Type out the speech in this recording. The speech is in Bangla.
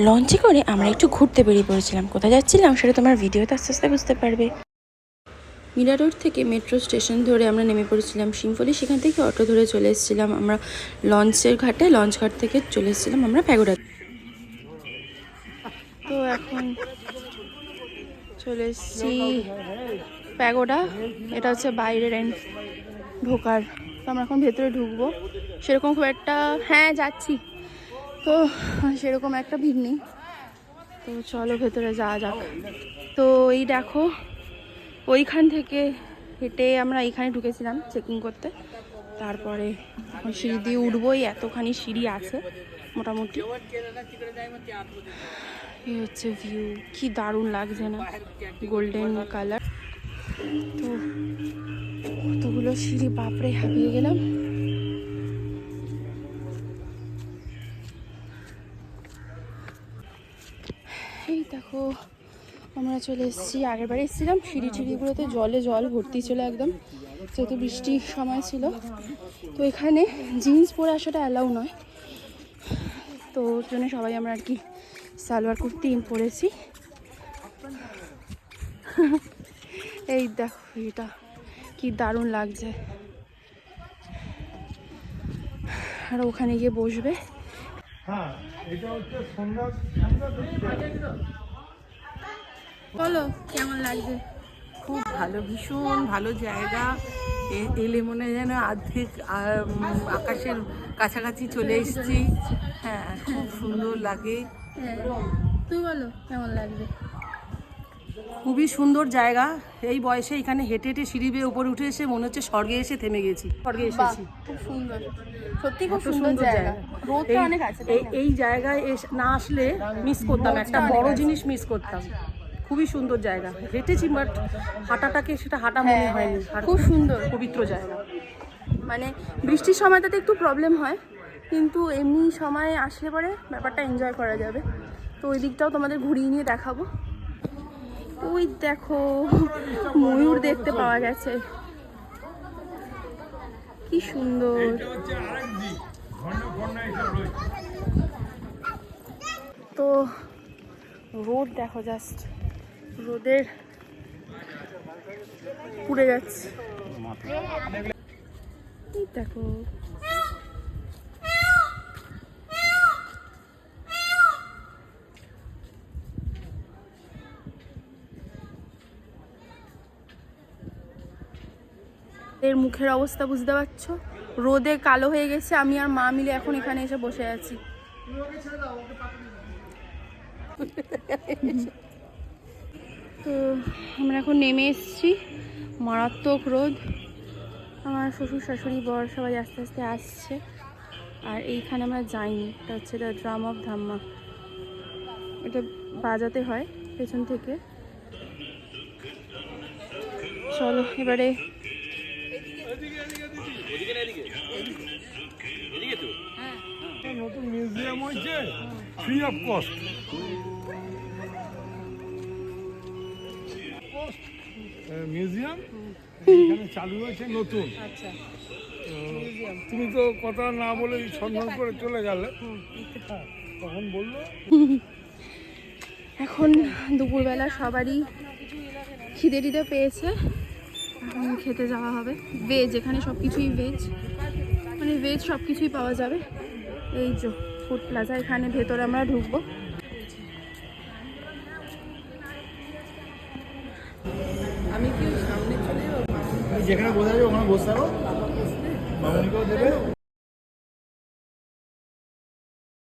লঞ্চে করে আমরা একটু ঘুরতে বেরিয়ে পড়েছিলাম। কোথায় যাচ্ছিলাম সেটা তোমার ভিডিওতে আস্তে আস্তে বুঝতে পারবে। মীরা রোড থেকে মেট্রো স্টেশন ধরে আমরা নেমে পড়েছিলাম শিমফলি। সেখান থেকে অটো ধরে চলে এসেছিলাম আমরা লঞ্চের ঘাটে। লঞ্চ ঘাট থেকে চলে এসেছিলাম আমরা প্যাগোডা। তো এখন চলে এসেছি প্যাগোডা। এটা হচ্ছে বাইরের এন্ড ঢোকার। তো আমরা এখন ভেতরে ঢুকবো। সেরকম খুব একটা যাচ্ছি তো সেরকম একটা ভিড় নেই। তো চলো ভেতরে যাওয়া যাক। তো এই দেখো ওইখান থেকে হেঁটে আমরা এইখানে ঢুকেছিলাম চেকিং করতে। তারপরে এখন সিঁড়ি দিয়ে উঠবোই, এতখানি সিঁড়ি আছে মোটামুটি। এই হচ্ছে ভিউ, কি দারুণ লাগছে না, গোল্ডেন কালার। তো কতগুলো সিঁড়ি, বাপরে হাঁপিয়ে গেলাম। এই দেখো আমরা চলে এসেছি। আগের বারে এসেছিলাম সিঁড়িগুলোতে জল ভর্তি ছিল একদম, যেহেতু বৃষ্টির সময় ছিল। তো এখানে জিন্স পরে আসাটা অ্যালাউ নয়, তো ওর জন্য সবাই আমরা আর কি সালোয়ার কুর্তি পরেছি। এই দেখো এটা কি দারুণ লাগছে। আর ওখানে গিয়ে বসবে। বলো কেমন লাগছে? খুব ভালো, ভীষণ ভালো জায়গা। এলে মনে হয় যেন অর্ধেক আকাশের কাছাকাছি চলে এসেছি। হ্যাঁ, খুব সুন্দর লাগে। তুই বলো কেমন লাগবে? খুবই সুন্দর জায়গা। এই বয়সে এখানে হেঁটে হেঁটে সিঁড়ি বেয়ে উপরে উঠে এসে মনে হচ্ছে স্বর্গে এসে থেমে গেছি। স্বর্গে এসেছি। খুব সুন্দর, সত্যি খুব সুন্দর জায়গা। রোদটা অনেক আছে। এই জায়গায় না আসলে মিস করতাম, একটা বড় জিনিস মিস করতাম। খুবই সুন্দর জায়গা। হেঁটেছি বাট হাঁটাটাকে সেটা হাঁটা মনে হয়নি। খুব সুন্দর পবিত্র জায়গা। মানে বৃষ্টির সময়টাতে একটু প্রবলেম হয়, কিন্তু এমনি সময় আসলে পরে ব্যাপারটা এনজয় করা যাবে। তো ওই দিকটাও তোমাদের ঘুরিয়ে নিয়ে দেখাবো। ওই দেখো ময়ূর দেখতে পাওয়া গেছে, কি সুন্দর। তো রোদ দেখো, জাস্ট রোদের পুড়ে যাচ্ছে। এই দেখো এর মুখের অবস্থা বুঝতে পারছো, রোদে কালো হয়ে গেছে। আমি আর মা মিলে এখন এখানে এসে বসে আছি। তো আমরা এখন নেমে এসেছি। মারাত্মক রোদ। আমার শ্বশুর শাশুড়ি বর সবাই আস্তে আস্তে আসছে। আর এইখানে আমরা যাইনি, এটা হচ্ছে দ্য ড্রাম অফ ধাম্মা। এটা বাজাতে হয় পেছন থেকে। চলো এবারে নতুন মিউজিয়াম হয়েছে, ফ্রি অফ কস্ট। মিউজিয়াম এখানে চালু হয়েছে নতুন। আচ্ছা, তুমি তো কথা না বলে সন্ধান করে চলে গেলে, তখন বললো। এখন দুপুরবেলা সবারই খিদে টিদে পেয়েছে, এখন খেতে যাওয়া হবে। ভেজ, এখানে সব কিছুই ভেজ, মানে ভেজ সব কিছুই পাওয়া যাবে। এই যে ফুড প্লাজা, এখানে ভেতরে আমরা ঢুকবো। আমি কি সামনে চলে যাবো? যেখানে বসে যাবে ওখানে বসে যাবো।